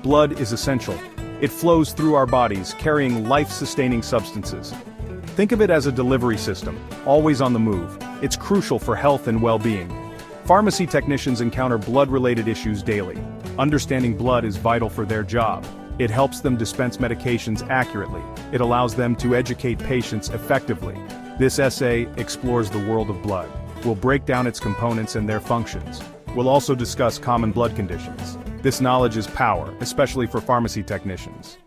Blood is essential. It flows through our bodies, carrying life-sustaining substances. Think of it as a delivery system, always on the move. It's crucial for health and well-being. Pharmacy technicians encounter blood-related issues daily. Understanding blood is vital for their job. It helps them dispense medications accurately. It allows them to educate patients effectively. This essay explores the world of blood. We'll break down its components and their functions. We'll also discuss common blood conditions. This knowledge is power, especially for pharmacy technicians.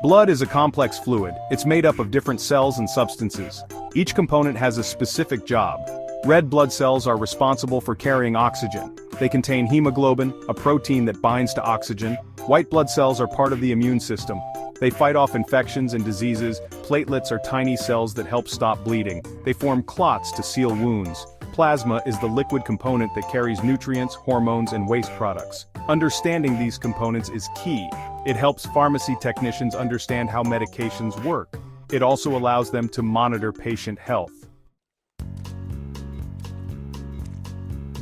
Blood is a complex fluid. It's made up of different cells and substances. Each component has a specific job. Red blood cells are responsible for carrying oxygen. They contain hemoglobin, a protein that binds to oxygen. White blood cells are part of the immune system. They fight off infections and diseases. Platelets are tiny cells that help stop bleeding. They form clots to seal wounds. Plasma is the liquid component that carries nutrients, hormones, and waste products. Understanding these components is key. It helps pharmacy technicians understand how medications work. It also allows them to monitor patient health.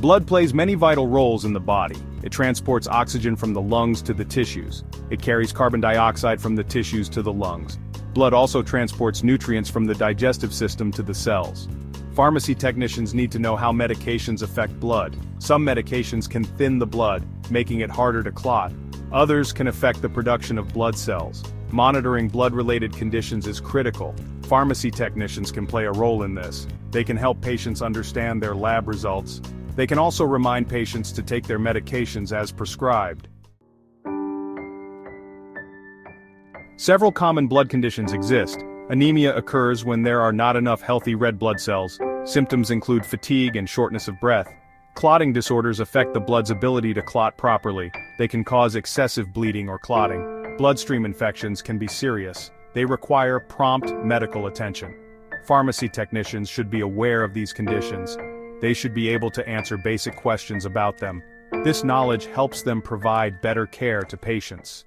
Blood plays many vital roles in the body. It transports oxygen from the lungs to the tissues. It carries carbon dioxide from the tissues to the lungs. Blood also transports nutrients from the digestive system to the cells. Pharmacy technicians need to know how medications affect blood. Some medications can thin the blood, making it harder to clot. Others can affect the production of blood cells. Monitoring blood-related conditions is critical. Pharmacy technicians can play a role in this. They can help patients understand their lab results. They can also remind patients to take their medications as prescribed. Several common blood conditions exist. Anemia occurs when there are not enough healthy red blood cells. Symptoms include fatigue and shortness of breath. Clotting disorders affect the blood's ability to clot properly. They can cause excessive bleeding or clotting. Bloodstream infections can be serious. They require prompt medical attention. Pharmacy technicians should be aware of these conditions. They should be able to answer basic questions about them. This knowledge helps them provide better care to patients.